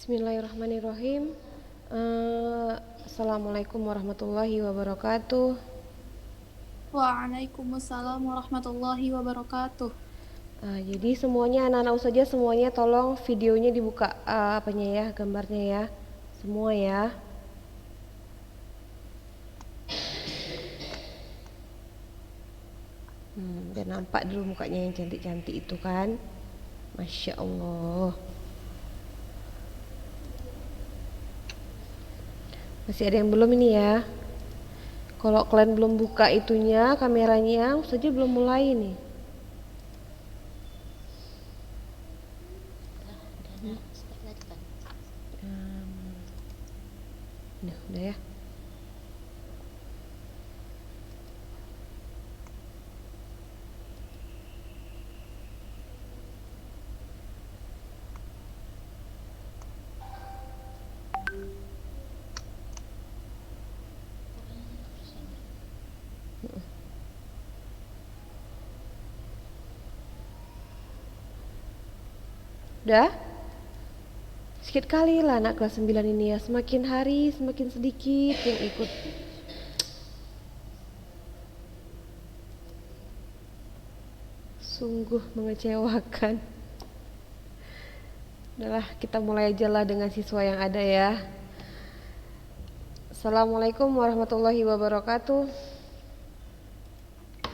Bismillahirrahmanirrahim. Assalamualaikum warahmatullahi wabarakatuh. Waalaikumsalam warahmatullahi wabarakatuh. Jadi semuanya anak-anak saja semuanya tolong videonya dibuka apanya ya, gambarnya ya. Semua ya. Biar nampak dulu mukanya yang cantik-cantik itu kan. Masya Allah. Masih ada yang belum ini ya. Kalau kalian belum buka itunya, kameranya, saja belum mulai nih. Udah ya. Udah? Sedikit kali lah anak kelas 9 ini ya. Semakin hari semakin sedikit yang ikut. Sungguh mengecewakan. Udahlah, kita mulai aja lah dengan siswa yang ada ya. Assalamualaikum warahmatullahi wabarakatuh.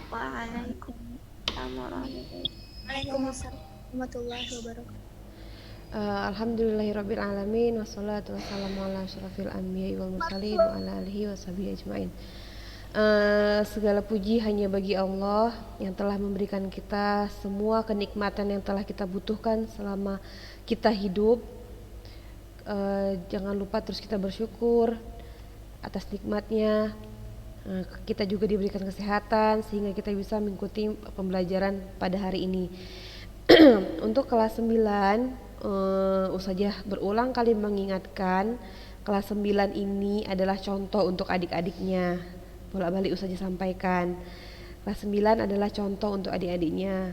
Waalaikumsalam warahmatullahi wabarakatuh. Alhamdulillahirrabbilalamin. Wassalatu wassalamu ala asyrafil anbiya'i wal mursalin wa ala alihi washabihi ajma'in. Segala puji hanya bagi Allah yang telah memberikan kita semua kenikmatan yang telah kita butuhkan selama kita hidup. Jangan lupa terus kita bersyukur atas nikmatnya. Kita juga diberikan kesehatan sehingga kita bisa mengikuti pembelajaran pada hari ini. Untuk kelas 9 Ustazah berulang kali mengingatkan kelas 9 ini adalah contoh untuk adik-adiknya. Bolak-balik Ustazah sampaikan, kelas 9 adalah contoh untuk adik-adiknya.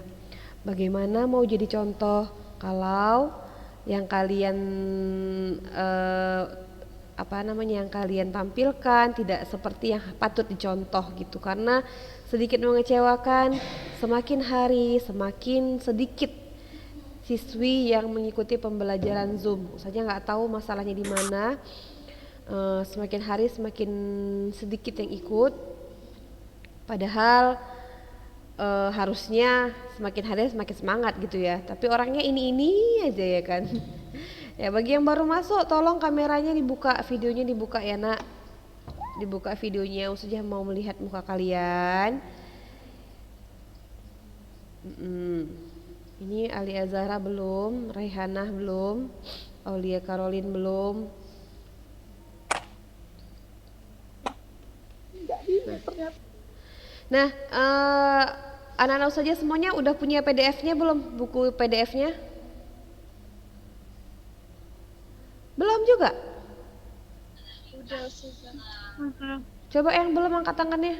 Bagaimana mau jadi contoh kalau yang kalian yang kalian tampilkan tidak seperti yang patut dicontoh gitu. Karena sedikit mengecewakan, semakin hari semakin sedikit siswi yang mengikuti pembelajaran Zoom. Saya nggak tahu masalahnya di mana. Semakin hari semakin sedikit yang ikut. Padahal harusnya semakin hari semakin semangat gitu ya. Tapi orangnya ini aja ya kan. Ya bagi yang baru masuk, tolong kameranya dibuka, videonya dibuka ya nak. Dibuka videonya, Ustazah mau melihat muka kalian. Ini Ali Azhara belum, Raihanah belum, Aulia Caroline belum. Nah, anak-anak saja semuanya udah punya PDF-nya belum? Buku PDF-nya? Belum juga? Udah, Ustazah. Coba yang belum angkat tangannya.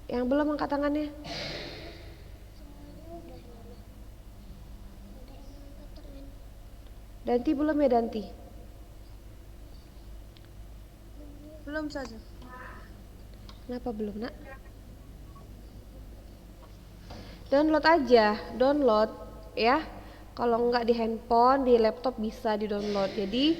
Yang belum angkat tangannya. Danti belum ya Danti? Belum saja. Kenapa belum nak? Download aja, download ya. Kalau enggak di handphone, di laptop bisa di download. Jadi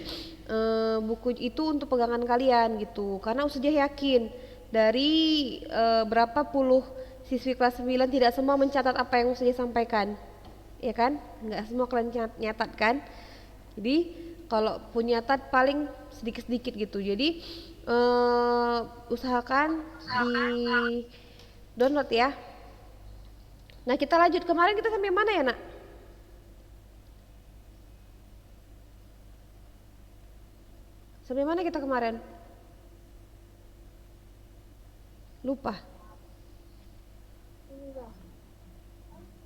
buku itu untuk pegangan kalian gitu. Karena Ustazah yakin dari berapa puluh siswi kelas 9 tidak semua mencatat apa yang Ustazah sampaikan. Ya kan? Enggak semua kalian nyatat kan? Jadi kalau punya tat paling sedikit-sedikit gitu. Jadi usahakan di download ya. Nah kita lanjut, kemarin kita sampai mana ya nak? Sampai mana kita kemarin? Lupa.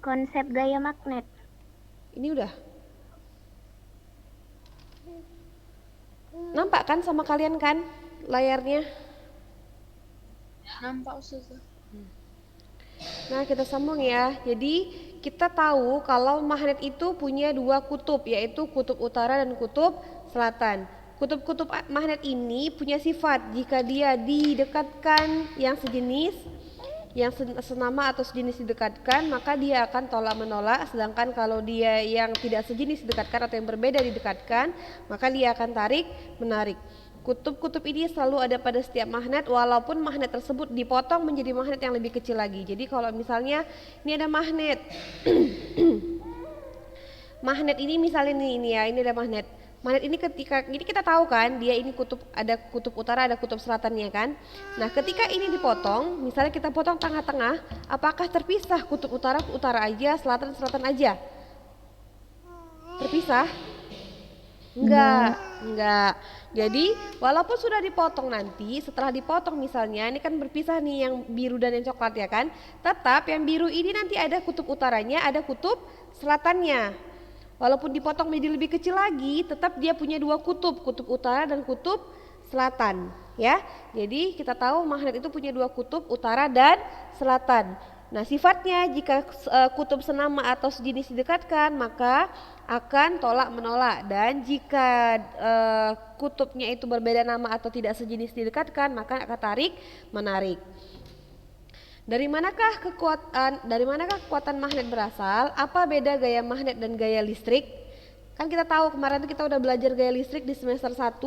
Konsep gaya magnet. Ini udah. Nampak kan sama kalian kan layarnya? Nampak Ustazah. Nah kita sambung ya. Jadi kita tahu kalau magnet itu punya dua kutub, yaitu kutub utara dan kutub selatan. Kutub-kutub magnet ini punya sifat jika dia didekatkan yang sejenis, yang senama atau sejenis didekatkan, maka dia akan tolak menolak. Sedangkan kalau dia yang tidak sejenis didekatkan atau yang berbeda didekatkan, maka dia akan tarik menarik. Kutub-kutub ini selalu ada pada setiap magnet, walaupun magnet tersebut dipotong menjadi magnet yang lebih kecil lagi. Jadi kalau misalnya ini ada magnet magnet ini misalnya ini ya, ini ada magnet. Magnet ini ketika ini kita tahu kan, dia ini kutub, ada kutub utara, ada kutub selatannya kan. Nah, ketika ini dipotong, misalnya kita potong tengah-tengah, apakah terpisah kutub utara aja, selatan aja? Terpisah? Enggak. Jadi walaupun sudah dipotong nanti, setelah dipotong misalnya, ini kan berpisah nih yang biru dan yang coklat ya kan. Tetap yang biru ini nanti ada kutub utaranya, ada kutub selatannya. Walaupun dipotong menjadi lebih kecil lagi, tetap dia punya dua kutub utara dan kutub selatan ya. Jadi kita tahu magnet itu punya dua kutub, utara dan selatan. Nah, sifatnya jika kutub senama atau sejenis didekatkan, maka akan tolak menolak, dan jika kutubnya itu berbeda nama atau tidak sejenis didekatkan, maka akan tarik menarik. Dari manakah kekuatan magnet berasal? Apa beda gaya magnet dan gaya listrik? Kan kita tahu kemarin itu kita udah belajar gaya listrik di semester 1.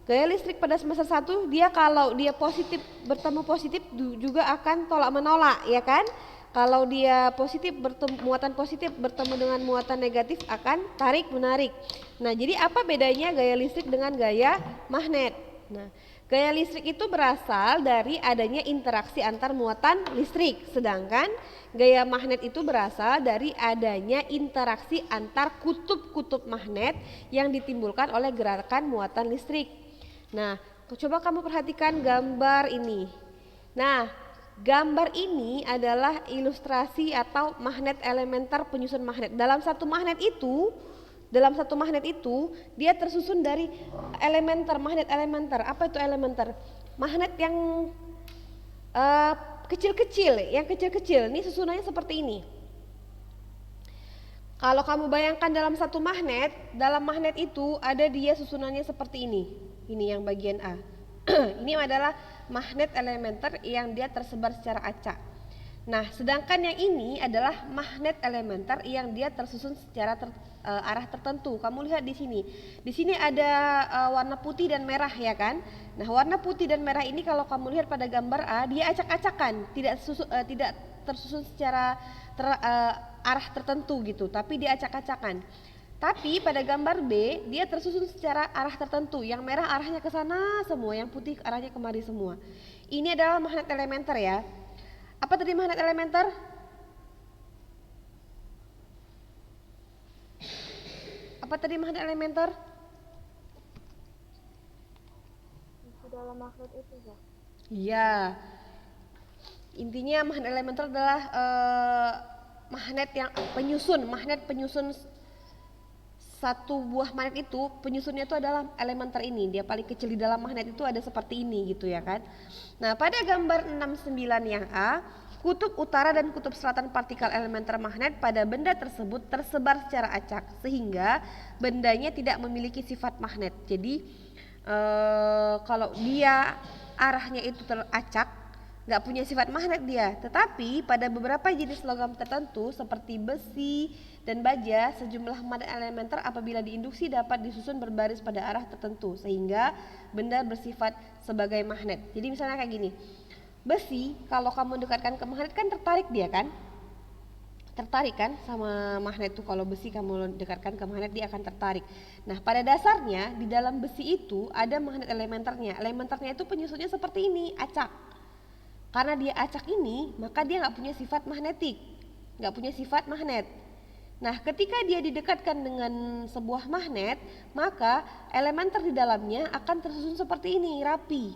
Gaya listrik pada semester 1 dia kalau dia positif bertemu positif juga akan tolak menolak ya kan. Kalau dia positif muatan positif bertemu dengan muatan negatif akan tarik menarik. Nah, jadi apa bedanya gaya listrik dengan gaya magnet? Nah, gaya listrik itu berasal dari adanya interaksi antar muatan listrik, sedangkan gaya magnet itu berasal dari adanya interaksi antar kutub-kutub magnet yang ditimbulkan oleh gerakan muatan listrik. Nah, coba kamu perhatikan gambar ini. Nah, gambar ini adalah ilustrasi atau magnet elementer penyusun magnet. Dalam satu magnet itu dia tersusun dari magnet elementer. Apa itu elementer? Magnet yang kecil-kecil, Ini susunannya seperti ini. Kalau kamu bayangkan dalam satu magnet, dalam magnet itu ada dia susunannya seperti ini. Ini yang bagian A. Ini adalah magnet elementer yang dia tersebar secara acak. Nah, sedangkan yang ini adalah magnet elementer yang dia tersusun secara arah tertentu. Kamu lihat di sini. Di sini ada warna putih dan merah ya kan? Nah, warna putih dan merah ini kalau kamu lihat pada gambar A, dia acak-acakan, tidak tersusun secara arah tertentu gitu, tapi dia acak-acakan. Tapi pada gambar B dia tersusun secara arah tertentu. Yang merah arahnya ke sana semua, yang putih arahnya kemari semua. Ini adalah magnet elementer ya. Apa tadi magnet elementer? Apa tadi magnet elementer? Di dalam magnet itu ya. Iya. Intinya magnet elementer adalah magnet penyusun satu buah magnet itu, penyusunnya itu adalah elementer ini. Dia paling kecil di dalam magnet itu ada seperti ini gitu ya kan. Nah, pada gambar 69 yang A, kutub utara dan kutub selatan partikel elementer magnet pada benda tersebut tersebar secara acak sehingga bendanya tidak memiliki sifat magnet. Jadi kalau dia arahnya itu teracak, nggak punya sifat magnet dia. Tetapi pada beberapa jenis logam tertentu seperti besi dan baja, sejumlah magnet elementer apabila diinduksi dapat disusun berbaris pada arah tertentu sehingga benda bersifat sebagai magnet. Jadi misalnya kayak gini, besi kalau kamu dekatkan ke magnet kan tertarik dia kan, tertarik kan sama magnet tuh. Kalau besi kamu dekatkan ke magnet dia akan tertarik. Nah, pada dasarnya di dalam besi itu ada magnet elementernya. Elementernya itu penyusunnya seperti ini, acak. Karena dia acak ini, maka dia nggak punya sifat magnetik, nggak punya sifat magnet. Nah, ketika dia didekatkan dengan sebuah magnet, maka elementer di dalamnya akan tersusun seperti ini, rapi.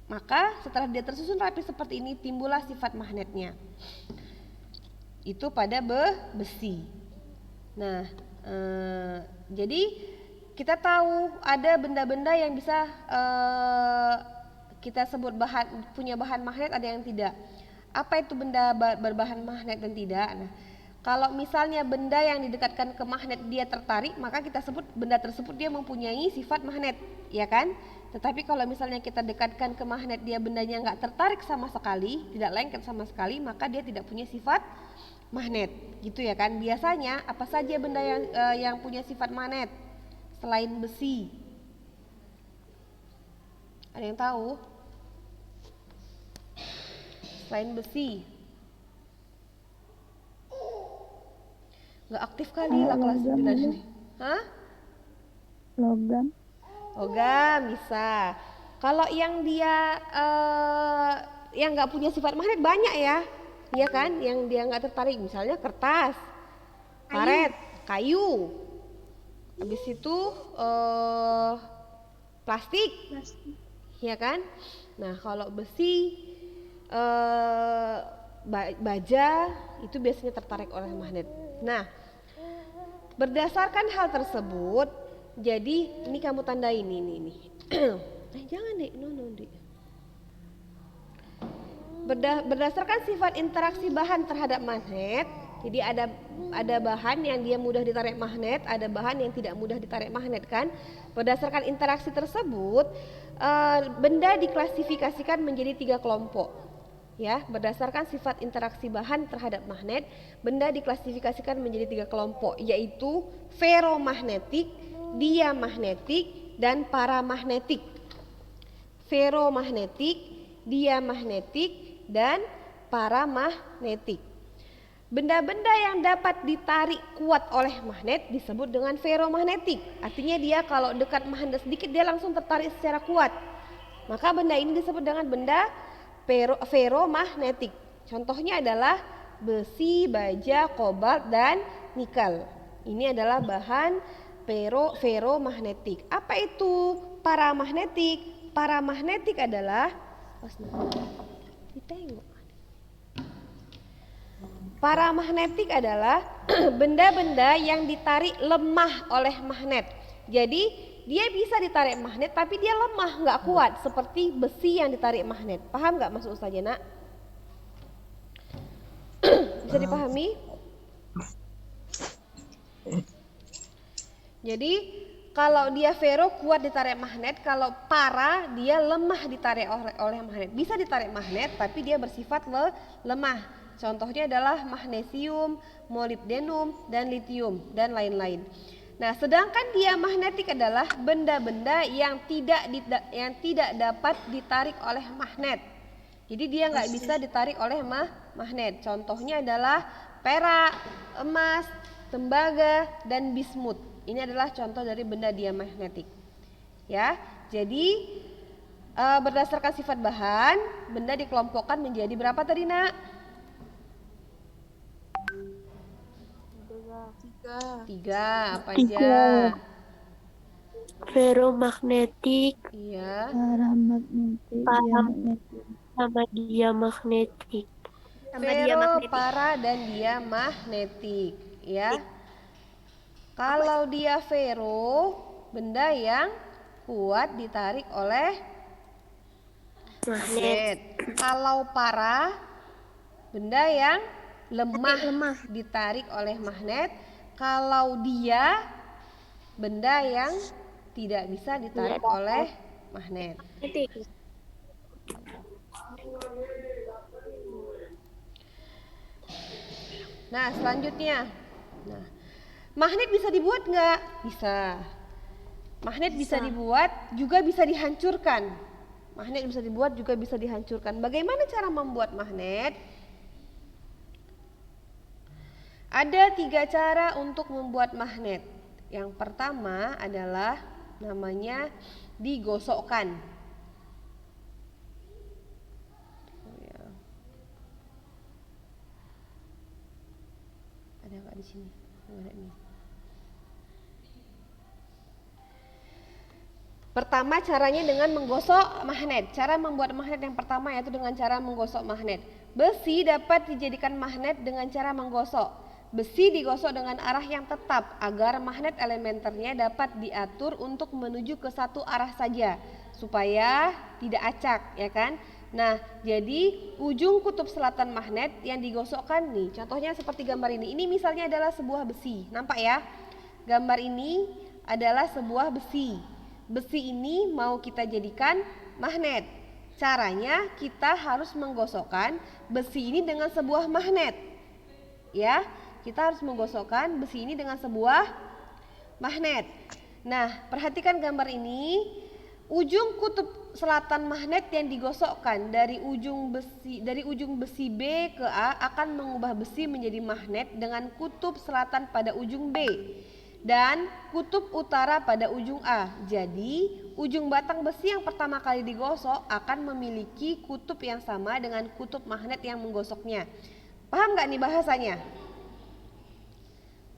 Maka setelah dia tersusun rapi seperti ini, timbullah sifat magnetnya. Itu pada besi. Nah, jadi kita tahu ada benda-benda yang bisa kita sebut punya bahan magnet, ada yang tidak. Apa itu benda berbahan magnet dan tidak? Nah, Kalau misalnya benda yang didekatkan ke magnet dia tertarik, maka kita sebut benda tersebut dia mempunyai sifat magnet, ya kan? Tetapi kalau misalnya kita dekatkan ke magnet dia bendanya nggak tertarik sama sekali, tidak lengket sama sekali, maka dia tidak punya sifat magnet, gitu ya kan? Biasanya apa saja benda yang punya sifat magnet selain besi? Ada yang tahu? Selain besi? Nggak aktif kali lah kelas 9 ini. Hah? Logam. Logam bisa. Kalau yang dia yang nggak punya sifat magnet banyak ya, iya kan? Yang dia nggak tertarik, misalnya kertas, karet, kayu. Habis itu plastik, iya kan? Nah kalau besi, baja itu biasanya tertarik oleh magnet. Nah, berdasarkan hal tersebut, jadi ini kamu tandain ini. Jangan deh, no deh. Berdasarkan sifat interaksi bahan terhadap magnet, jadi ada bahan yang dia mudah ditarik magnet, ada bahan yang tidak mudah ditarik magnet kan. Berdasarkan interaksi tersebut, benda diklasifikasikan menjadi 3 kelompok. Ya, berdasarkan sifat interaksi bahan terhadap magnet, benda diklasifikasikan menjadi 3 kelompok, yaitu ferromagnetik, diamagnetik, dan paramagnetik. Ferromagnetik, diamagnetik, dan paramagnetik. Benda-benda yang dapat ditarik kuat oleh magnet disebut dengan ferromagnetik. Artinya dia kalau dekat magnet sedikit dia langsung tertarik secara kuat. Maka benda ini disebut dengan benda ferromagnetik. Contohnya adalah besi, baja, kobalt, dan nikel. Ini adalah bahan ferromagnetik. Apa itu paramagnetik? Paramagnetik adalah paramagnetik adalah benda-benda yang ditarik lemah oleh magnet. Jadi dia bisa ditarik magnet tapi dia lemah, nggak kuat, seperti besi yang ditarik magnet. Paham nggak maksud Ustazah Nak? Bisa dipahami? Jadi kalau dia ferro kuat ditarik magnet, kalau para dia lemah ditarik oleh magnet. Bisa ditarik magnet tapi dia bersifat lemah. Contohnya adalah magnesium, molibdenum, dan litium, dan lain-lain. Nah, sedangkan diamagnetik adalah benda-benda yang tidak dapat ditarik oleh magnet. Jadi dia nggak bisa ditarik oleh magnet. Contohnya adalah perak, emas, tembaga, dan bismut. Ini adalah contoh dari benda diamagnetik. Ya, jadi berdasarkan sifat bahan, benda dikelompokkan menjadi berapa tadi Nak? 3. Apa aja? Ferromagnetik, Iya. Paramagnetik, diamagnetik. sama diamagnetik. Ferro, para, dan diamagnetik. Ya. Kalau dia ferro, benda yang kuat ditarik oleh magnet. Kalau para, benda yang lemah ditarik oleh magnet. Kalau dia, benda yang tidak bisa ditarik oleh magnet. Nah, selanjutnya. Nah, magnet bisa dibuat nggak? Bisa. Magnet bisa dibuat, juga bisa dihancurkan. Magnet bisa dibuat, juga bisa dihancurkan. Bagaimana cara membuat magnet? Ada 3 cara untuk membuat magnet. Yang pertama adalah namanya digosokkan. Ada nggak di sini? Nggak ada nih. Pertama caranya dengan menggosok magnet. Cara membuat magnet yang pertama yaitu dengan cara menggosok magnet. Besi dapat dijadikan magnet dengan cara menggosok. Besi digosok dengan arah yang tetap agar magnet elementernya dapat diatur untuk menuju ke satu arah saja supaya tidak acak, ya kan? Nah, jadi ujung kutub selatan magnet yang digosokkan nih, contohnya seperti gambar ini. Ini misalnya adalah sebuah besi, nampak ya? Gambar ini adalah sebuah besi. Besi ini mau kita jadikan magnet. Caranya kita harus menggosokkan besi ini dengan sebuah magnet. Ya, kita harus menggosokkan besi ini dengan sebuah magnet. Nah, perhatikan gambar ini. Ujung kutub selatan magnet yang digosokkan dari ujung besi B ke A akan mengubah besi menjadi magnet dengan kutub selatan pada ujung B dan kutub utara pada ujung A. Jadi, ujung batang besi yang pertama kali digosok akan memiliki kutub yang sama dengan kutub magnet yang menggosoknya. Paham nggak nih bahasanya?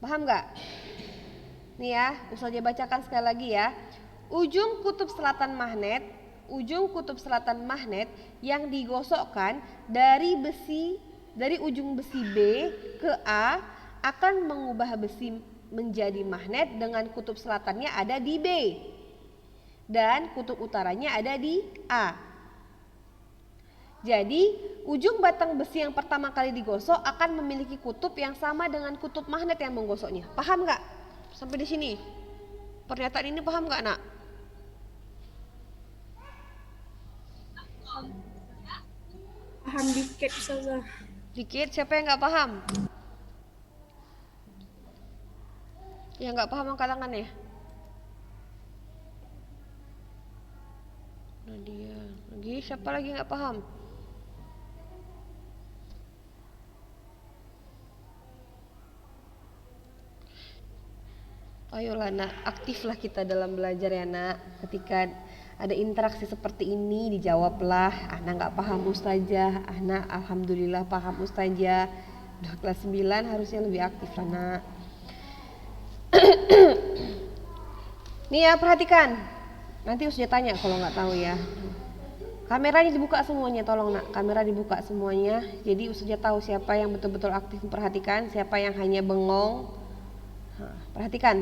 Paham nggak? Nih ya, Ustazah bacakan sekali lagi ya. Ujung kutub selatan magnet yang digosokkan dari ujung besi B ke A akan mengubah besi menjadi magnet dengan kutub selatannya ada di B dan kutub utaranya ada di A. Jadi, ujung batang besi yang pertama kali digosok akan memiliki kutub yang sama dengan kutub magnet yang menggosoknya. Paham nggak? Sampai di sini. Pernyataan ini paham nggak, Nak? Paham dikit, Ustazah. Dikit, siapa yang nggak paham? Yang nggak paham angkat tangan ya. Nadia, lagi siapa lagi nggak paham? Ayolah nak, aktiflah kita dalam belajar ya nak. Ketika ada interaksi seperti ini dijawablah. Ana nggak paham Ustazah, Ana alhamdulillah paham Ustazah. Udah kelas 9 harusnya lebih aktif lah nak. Nih ya, perhatikan. Nanti Ustazah tanya kalau nggak tahu ya. Kameranya dibuka semuanya, tolong nak. Kamera dibuka semuanya. Jadi Ustazah tahu siapa yang betul-betul aktif memperhatikan, siapa yang hanya bengong. Perhatikan.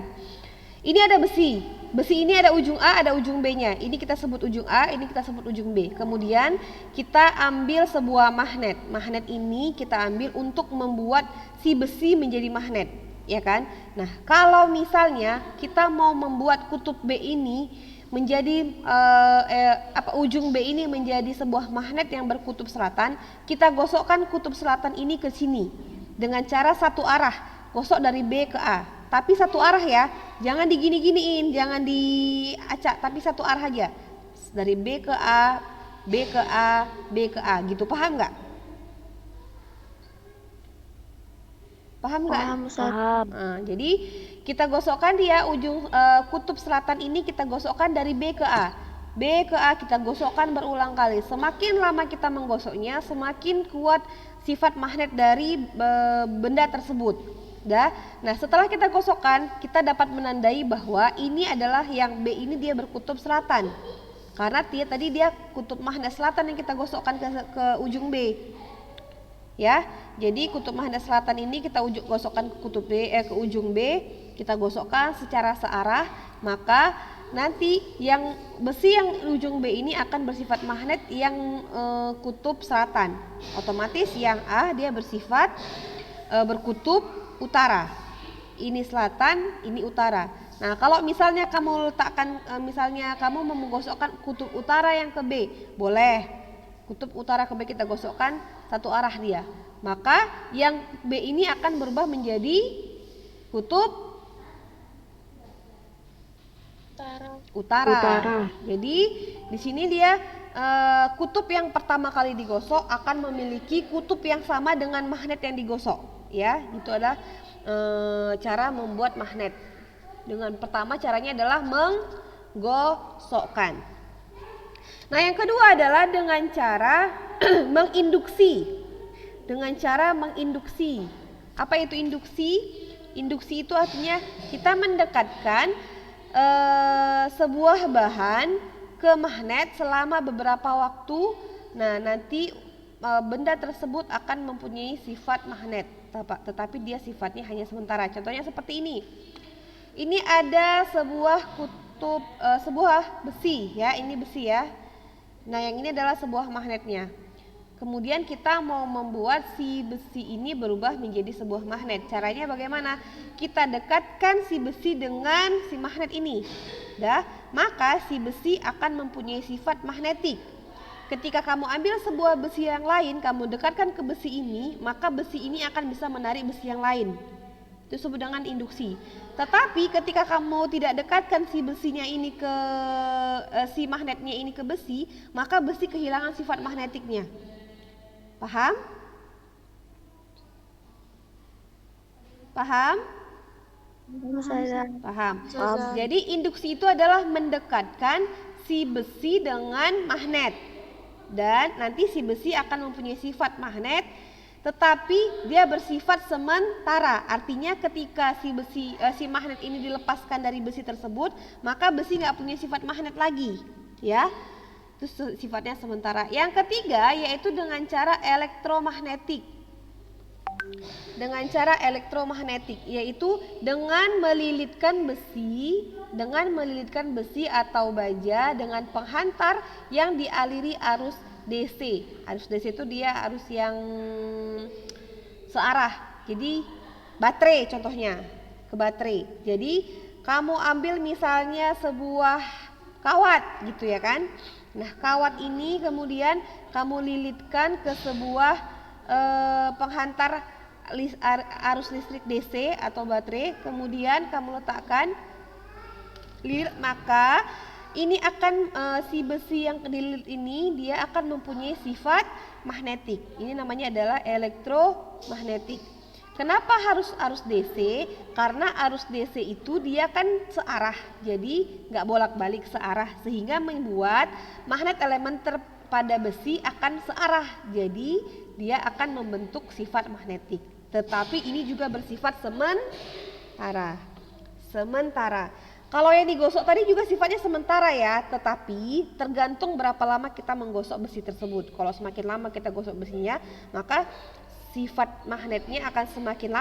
Ini ada besi. Besi ini ada ujung A, ada ujung B-nya. Ini kita sebut ujung A, ini kita sebut ujung B. Kemudian kita ambil sebuah magnet. Magnet ini kita ambil untuk membuat si besi menjadi magnet, ya kan? Nah, kalau misalnya kita mau membuat kutub B ini menjadi ujung B ini menjadi sebuah magnet yang berkutub selatan, kita gosokkan kutub selatan ini ke sini dengan cara satu arah. Gosok dari B ke A. Tapi satu arah ya, jangan digini-giniin, jangan diacak, tapi satu arah aja. Dari B ke A, B ke A, B ke A, gitu. Paham nggak? Paham nggak? Paham. Jadi kita gosokkan dia ujung kutub selatan ini kita gosokkan dari B ke A. B ke A kita gosokkan berulang kali. Semakin lama kita menggosoknya, semakin kuat sifat magnet dari benda tersebut. Nah, setelah kita gosokkan, kita dapat menandai bahwa ini adalah yang B ini dia berkutub selatan. Karena tadi dia kutub magnet selatan yang kita gosokkan ke ujung B. Ya. Jadi kutub magnet selatan ini kita gosokkan ke ke ujung B, kita gosokkan secara searah, maka nanti yang besi yang ujung B ini akan bersifat magnet yang kutub selatan. Otomatis yang A dia bersifat berkutub utara. Ini selatan, ini utara. Nah, kalau misalnya kamu letakkan misalnya kamu mau menggosokkan kutub utara yang ke B, boleh. Kutub utara ke B kita gosokkan satu arah dia. Maka yang B ini akan berubah menjadi kutub utara. Jadi di sini dia kutub yang pertama kali digosok akan memiliki kutub yang sama dengan magnet yang digosok. Ya, itu adalah cara membuat magnet. Dengan pertama caranya adalah menggosokkan. Nah, yang kedua adalah dengan cara menginduksi. Dengan cara menginduksi. Apa itu induksi? Induksi itu artinya kita mendekatkan sebuah bahan ke magnet selama beberapa waktu. Nah, nanti benda tersebut akan mempunyai sifat magnet, tetapi dia sifatnya hanya sementara. Contohnya seperti ini. Ini ada sebuah kutub, sebuah besi ya, ini besi ya. Nah, yang ini adalah sebuah magnetnya. Kemudian kita mau membuat si besi ini berubah menjadi sebuah magnet. Caranya bagaimana? Kita dekatkan si besi dengan si magnet ini. Maka si besi akan mempunyai sifat magnetik. Ketika kamu ambil sebuah besi yang lain, kamu dekatkan ke besi ini, maka besi ini akan bisa menarik besi yang lain. Itu disebut dengan induksi. Tetapi ketika kamu tidak dekatkan si besinya ini ke si magnetnya ini ke besi, maka besi kehilangan sifat magnetiknya. Paham? Paham? Paham. Jadi induksi itu adalah mendekatkan si besi dengan magnet. Dan nanti si besi akan mempunyai sifat magnet, tetapi dia bersifat sementara. Artinya ketika si magnet ini dilepaskan dari besi tersebut, maka besi nggak punya sifat magnet lagi, ya. Itu sifatnya sementara. Yang ketiga yaitu dengan cara elektromagnetik. Dengan cara elektromagnetik, yaitu dengan melilitkan besi atau baja dengan penghantar yang dialiri arus DC. Arus DC itu dia arus yang searah. Jadi baterai contohnya, ke baterai. Jadi kamu ambil misalnya sebuah kawat gitu ya kan. Nah, kawat ini kemudian kamu lilitkan ke sebuah penghantar arus listrik DC atau baterai, kemudian kamu letakkan maka ini akan si besi yang dililit ini dia akan mempunyai sifat magnetik. Ini namanya adalah elektromagnetik. Kenapa harus arus DC? Karena arus DC itu dia kan searah, jadi nggak bolak-balik searah, sehingga membuat magnet elementer pada besi akan searah, jadi dia akan membentuk sifat magnetik. Tetapi ini juga bersifat sementara. Kalau yang digosok tadi juga sifatnya sementara ya, tetapi tergantung berapa lama kita menggosok besi tersebut. Kalau semakin lama kita gosok besinya, maka sifat magnetnya akan semakin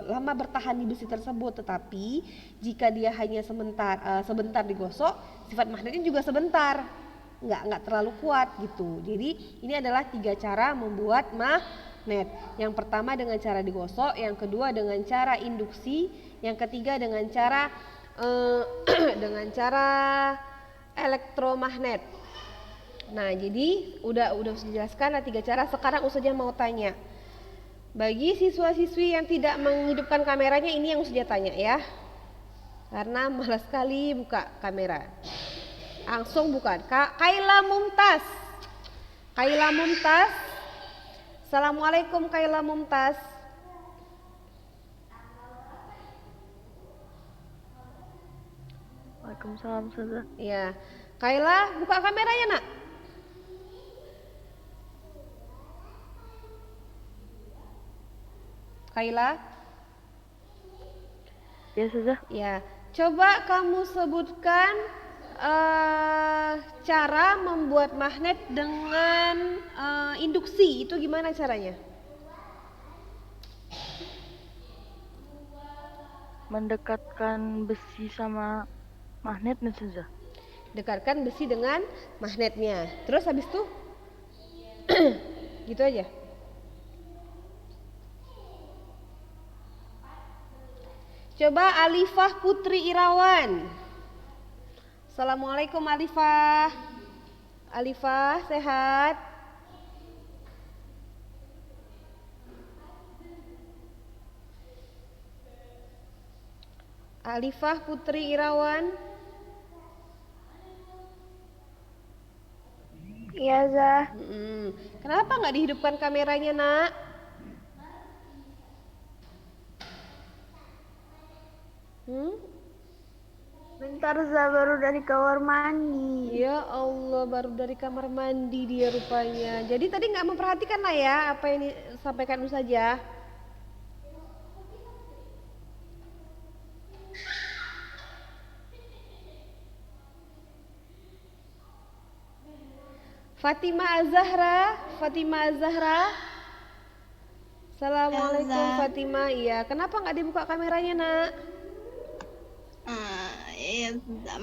lama bertahan di besi tersebut. Tetapi jika dia hanya sebentar digosok, sifat magnetnya juga sebentar, nggak terlalu kuat gitu. Jadi ini adalah 3 cara membuat magnet. Yang pertama dengan cara digosok, yang kedua dengan cara induksi, yang ketiga dengan cara elektromagnet. Nah, jadi udah dijelaskan 3 cara. Sekarang Ustazah mau tanya. Bagi siswa-siswi yang tidak menghidupkan kameranya, ini yang Ustazah tanya ya. Karena malas sekali buka kamera. Langsung bukan. Kaila Mumtaz. Assalamualaikum Kaila Mumtaz. Waalaikumsalam Ustazah. Ya. Kaila, buka kameranya, Nak. Kaila? Ya Ustazah. Ya. Coba kamu sebutkan cara membuat magnet dengan induksi. Itu gimana caranya? Mendekatkan besi sama magnet Ustazah. Dekatkan besi dengan magnetnya. Terus habis itu gitu aja. Coba Alifah Putri Irawan. Assalamualaikum Alifah. Alifah sehat? Alifah Putri Irawan. Iya, Zah. Kenapa nggak dihidupkan kameranya, Nak? Bentar, Zah, baru dari kamar mandi. Ya Allah, baru dari kamar mandi dia rupanya. Jadi tadi nggak memperhatikan lah ya apa yang disampaikan saja. Fatimah Az-Zahra. Assalamualaikum Fatimah. Iya, kenapa nggak dibuka kameranya, Nak?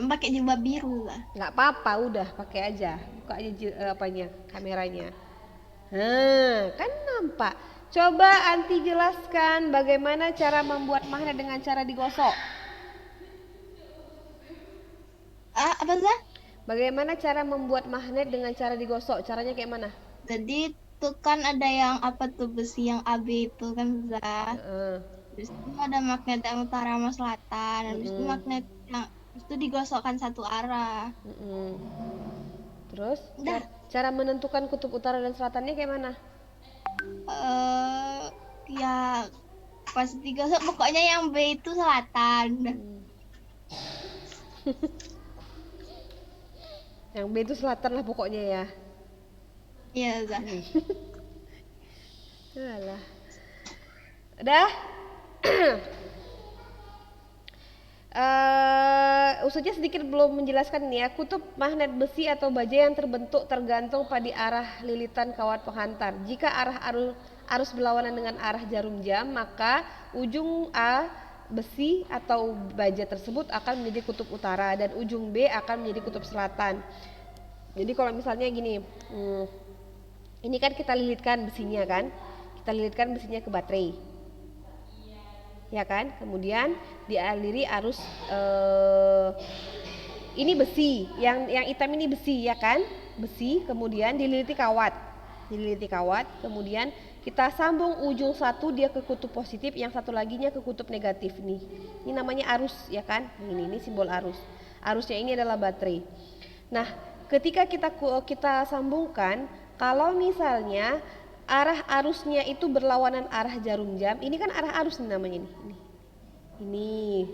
pakai jilbab biru Ustazah. Nggak apa-apa, udah pakai aja. Buka aja apanya, kameranya. Nah, kan nampak. Coba Anti jelaskan bagaimana cara membuat magnet dengan cara digosok. Apa Ustazah? Bagaimana cara membuat magnet dengan cara digosok? Caranya kayak mana? Jadi itu kan ada yang apa tuh besi yang AB itu kan Ustazah. Habis itu ada magnet yang utara sama selatan. Habis itu magnet yang itu digosokkan satu arah. Terus Udah. cara menentukan kutub utara dan selatannya kayak mana? Ya pas digosok pokoknya yang B itu selatan. Yang B itu selatan lah pokoknya ya. Iya Ustazah. Alah. Udah? Ustazah sedikit belum menjelaskan nih ya, kutub magnet besi atau baja yang terbentuk tergantung pada arah lilitan kawat penghantar. Jika arah arus berlawanan dengan arah jarum jam, maka ujung A besi atau baja tersebut akan menjadi kutub utara dan ujung B akan menjadi kutub selatan. Jadi kalau misalnya gini, ini kan kita lilitkan besinya kan, kita lilitkan besinya ke baterai. Ya kan, kemudian dialiri arus ini besi, yang hitam ini besi ya kan, besi, kemudian dililiti kawat, kemudian kita sambung ujung satu dia ke kutub positif, yang satu laginya ke kutub negatif nih. Ini namanya arus ya kan, ini simbol arus. Arusnya ini adalah baterai. Nah, ketika kita sambungkan, kalau misalnya arah arusnya itu berlawanan arah jarum jam, ini kan arah arus nih namanya nih. Ini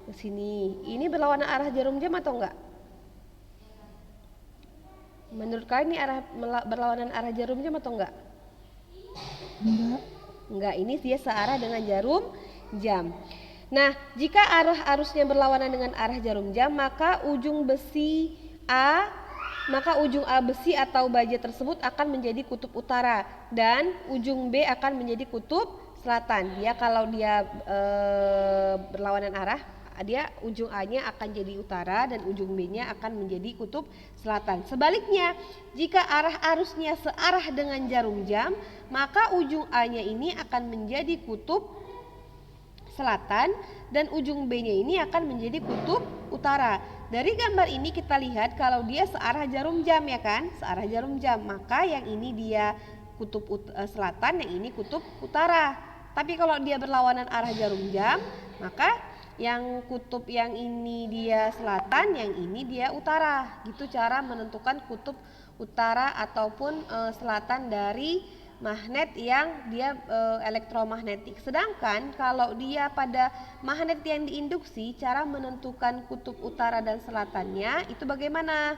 ke sini. Ini berlawanan arah jarum jam atau enggak? Menurut kalian ini berlawanan arah jarum jam atau enggak? Enggak, ini dia searah dengan jarum jam. Nah, jika arah arusnya berlawanan dengan arah jarum jam, maka ujung A besi atau baja tersebut akan menjadi kutub utara dan ujung B akan menjadi kutub selatan. Kalau dia berlawanan arah, dia ujung A-nya akan jadi utara dan ujung B-nya akan menjadi kutub selatan. Sebaliknya, jika arah arusnya searah dengan jarum jam, maka ujung A-nya ini akan menjadi kutub selatan dan ujung B-nya ini akan menjadi kutub utara. Dari gambar ini kita lihat kalau dia searah jarum jam ya kan, searah jarum jam, maka yang ini dia kutub selatan, yang ini kutub utara. Tapi kalau dia berlawanan arah jarum jam, maka yang kutub yang ini dia selatan, yang ini dia utara. Gitu cara menentukan kutub utara ataupun selatan dari magnet yang dia elektromagnetik. Sedangkan kalau dia pada magnet yang diinduksi, cara menentukan kutub utara dan selatannya itu bagaimana?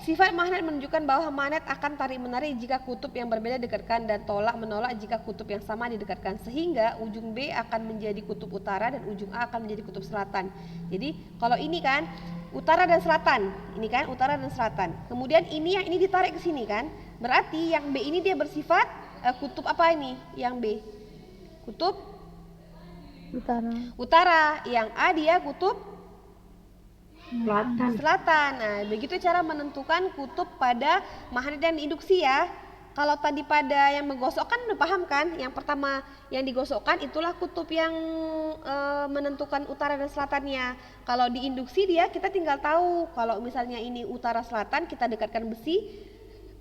Sifat magnet menunjukkan bahwa magnet akan tarik menarik jika kutub yang berbeda didekatkan dan tolak menolak jika kutub yang sama didekatkan, sehingga ujung B akan menjadi kutub utara dan ujung A akan menjadi kutub selatan. Jadi kalau ini kan utara dan selatan, ini kan utara dan selatan. Kemudian ini yang ini ditarik ke sini kan, berarti yang B ini dia bersifat kutub apa ini? Yang B kutub utara, yang A dia kutub selatan. Nah, begitu cara menentukan kutub pada magnet yang diinduksi ya. Kalau tadi pada yang menggosokkan udah paham kan? Yang pertama yang digosokkan itulah kutub yang menentukan utara dan selatannya. Kalau diinduksi dia kita tinggal tahu kalau misalnya ini utara selatan kita dekatkan besi.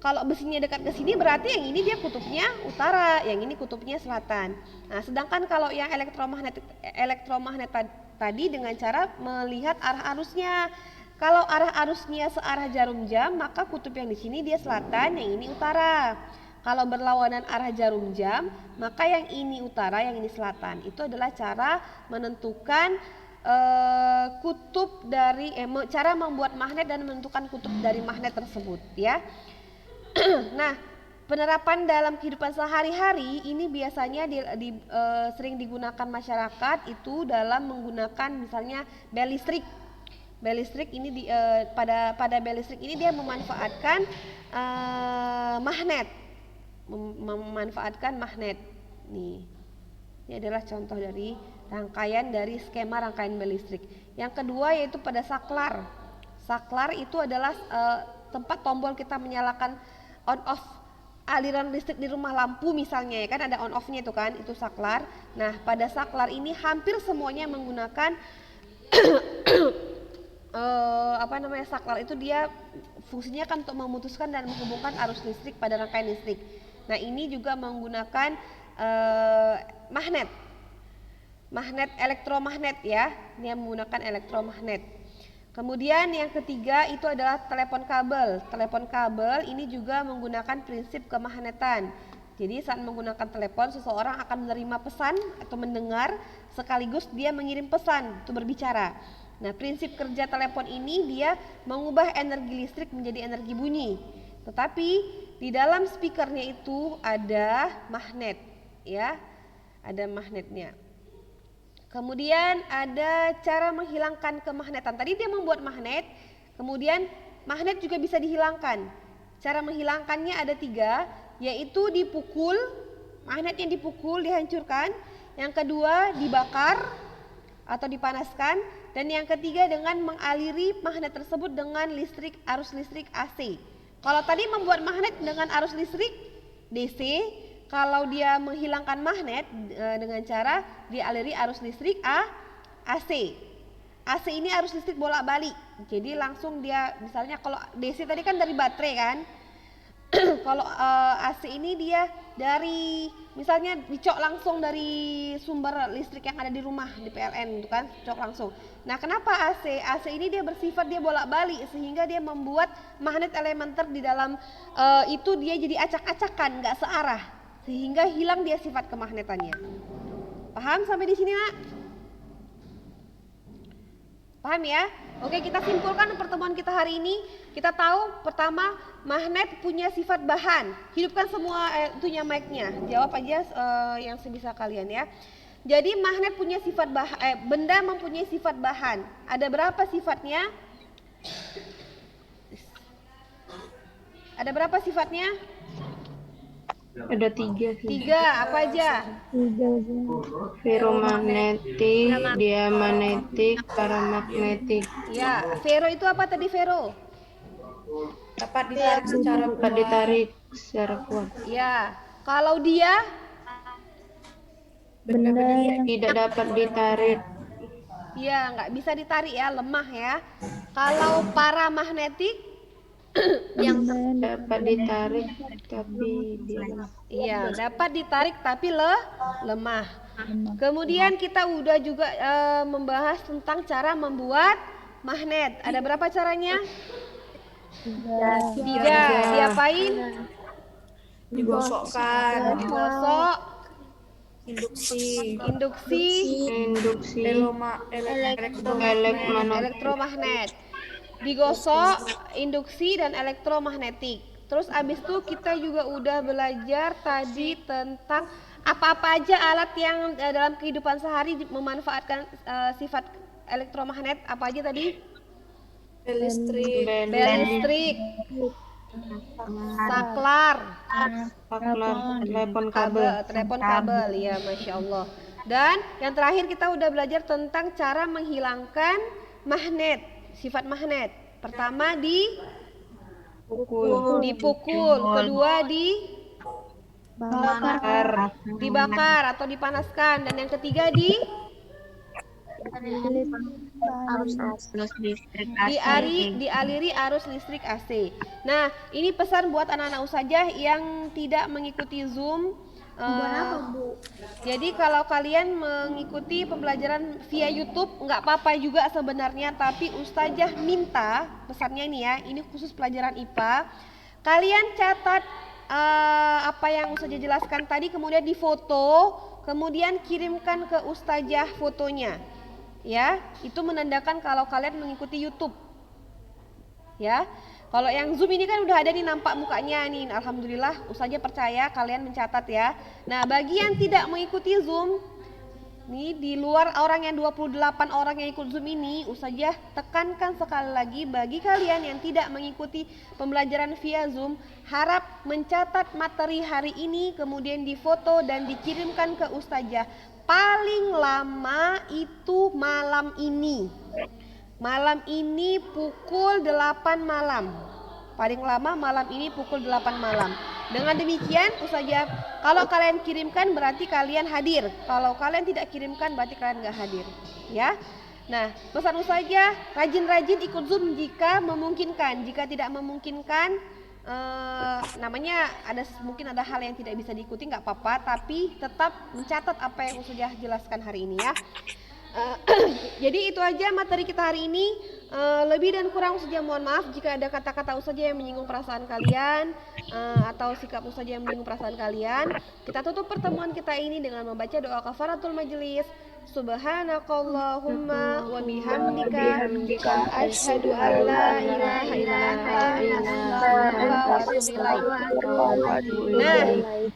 Kalau besinya dekat ke sini berarti yang ini dia kutubnya utara, yang ini kutubnya selatan. Nah, sedangkan kalau yang elektromagnet tadi dengan cara melihat arah arusnya. Kalau arah arusnya searah jarum jam, maka kutub yang di sini dia selatan, yang ini utara. Kalau berlawanan arah jarum jam, maka yang ini utara, yang ini selatan. Itu adalah cara menentukan kutub dari cara membuat magnet dan menentukan kutub dari magnet tersebut ya. Nah, penerapan dalam kehidupan sehari-hari ini biasanya sering digunakan masyarakat itu dalam menggunakan misalnya bel listrik. Bel listrik ini pada bel listrik ini dia memanfaatkan magnet, memanfaatkan magnet. Nih, ini adalah contoh dari rangkaian dari skema rangkaian bel listrik. Yang kedua yaitu pada saklar. Saklar itu adalah tempat tombol kita menyalakan on off aliran listrik di rumah, lampu misalnya ya kan, ada on off-nya itu kan, itu saklar. Nah, pada saklar ini hampir semuanya menggunakan saklar itu dia fungsinya kan untuk memutuskan dan menghubungkan arus listrik pada rangkaian listrik. Nah, ini juga menggunakan magnet elektromagnet ya, dia menggunakan elektromagnet. Kemudian yang ketiga itu adalah telepon kabel. Telepon kabel ini juga menggunakan prinsip kemagnetan. Jadi saat menggunakan telepon, seseorang akan menerima pesan atau mendengar sekaligus dia mengirim pesan, itu berbicara. Nah, prinsip kerja telepon ini dia mengubah energi listrik menjadi energi bunyi. Tetapi di dalam speakernya itu ada magnet ya, ada magnetnya. Kemudian ada cara menghilangkan kemagnetan. Tadi dia membuat magnet, kemudian magnet juga bisa dihilangkan. Cara menghilangkannya ada 3, yaitu dipukul, magnetnya dipukul, dihancurkan. Yang kedua dibakar atau dipanaskan. Dan yang ketiga dengan mengaliri magnet tersebut dengan listrik, arus listrik AC. Kalau tadi membuat magnet dengan arus listrik DC, kalau dia menghilangkan magnet dengan cara dialiri arus listrik AC. AC ini arus listrik bolak-balik. Jadi langsung dia, misalnya kalau DC tadi kan dari baterai kan. Kalau AC ini dia dari, misalnya dicok langsung dari sumber listrik yang ada di rumah, di PLN itu kan, cok langsung. Nah, kenapa AC? AC ini dia bersifat dia bolak-balik sehingga dia membuat magnet elementer di dalam itu dia jadi acak-acakan, nggak searah, sehingga hilang dia sifat kemagnetannya. Paham sampai di sini, Nak? Paham ya? Oke, kita simpulkan pertemuan kita hari ini. Kita tahu pertama, magnet punya sifat bahan. Hidupkan semua itunya mic-nya. Jawab aja yang sebisa kalian ya. Jadi magnet punya sifat benda mempunyai sifat bahan. Ada berapa sifatnya? Ada berapa sifatnya? Ada 3 sih. 3, apa aja? Ferromagnetik, diamagnetik, paramagnetik. Ya, ferro itu apa tadi ferro? Dapat ditarik secara kuat. Dapat ditarik secara kuat. Ya, kalau dia Benda tidak dapat ditarik. ya nggak bisa ditarik ya, lemah ya. Kalau paramagnetik Yang dapat ditarik tapi dia lemah. iya, dapat ditarik tapi lemah. Kemudian kita udah juga membahas tentang cara membuat magnet. Ada berapa caranya? 3. Diapain? Digosokkan. Digosok, Induksi. induksi, elektromagnet. Digosok, induksi, dan elektromagnetik. Terus abis itu kita juga udah belajar tadi tentang apa-apa aja alat yang dalam kehidupan sehari memanfaatkan sifat elektromagnet. Apa aja tadi? Bel listrik. Bel listrik, saklar, telepon kabel, ya Masya Allah. Dan yang terakhir kita udah belajar tentang cara menghilangkan magnet, sifat magnet. Pertama dipukul, kedua dibakar atau dipanaskan, dan yang ketiga dialiri arus listrik AC. Nah, ini pesan buat anak-anak usajah yang tidak mengikuti Zoom. Jadi kalau kalian mengikuti pembelajaran via YouTube nggak apa-apa juga sebenarnya, tapi Ustazah minta pesannya ini ya, ini khusus pelajaran IPA. Kalian catat apa yang Ustazah jelaskan tadi, kemudian difoto, kemudian kirimkan ke Ustazah fotonya. Ya, itu menandakan kalau kalian mengikuti YouTube. Ya. Kalau yang Zoom ini kan udah ada nih nampak mukanya nih. Alhamdulillah, Ustazah percaya kalian mencatat ya. Nah, bagi yang tidak mengikuti Zoom, Nih di luar orang yang 28 orang yang ikut Zoom ini, Ustazah tekankan sekali lagi bagi kalian yang tidak mengikuti pembelajaran via Zoom, harap mencatat materi hari ini kemudian difoto dan dikirimkan ke Ustazah. Paling lama itu malam ini. Malam ini pukul 8 malam. Paling lama malam ini pukul 8 malam. Dengan demikian Ustazah, kalau kalian kirimkan berarti kalian hadir. Kalau kalian tidak kirimkan berarti kalian nggak hadir, ya. Nah, pesan Ustazah, rajin-rajin ikut Zoom jika memungkinkan. Jika tidak memungkinkan, namanya mungkin ada hal yang tidak bisa diikuti, nggak apa-apa. Tapi tetap mencatat apa yang Ustazah jelaskan hari ini, ya. Jadi itu aja materi kita hari ini. Lebih dan kurang Ustazah mohon maaf jika ada kata-kata Ustazah yang menyinggung perasaan kalian, atau sikap Ustazah yang menyinggung perasaan kalian. Kita tutup pertemuan kita ini dengan membaca doa kafaratul majelis. Subhanakallahumma wa bihamdika asyhadu an la ilaha illa anta astaghfiruka wa atubu ilaik. Nah,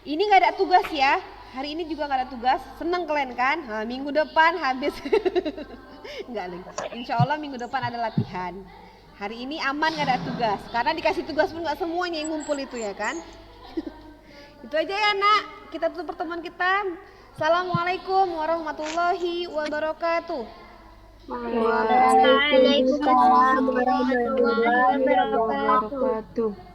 ini nggak ada tugas ya. Hari ini juga gak ada tugas, seneng kalian kan? Nah, minggu depan habis. Enggak lagi. Insya Allah minggu depan ada latihan. Hari ini aman gak ada tugas, karena dikasih tugas pun gak semuanya yang ngumpul itu ya kan? Itu aja ya nak, kita tutup pertemuan kita. Assalamualaikum warahmatullahi wabarakatuh. Waalaikumsalam warahmatullahi wabarakatuh.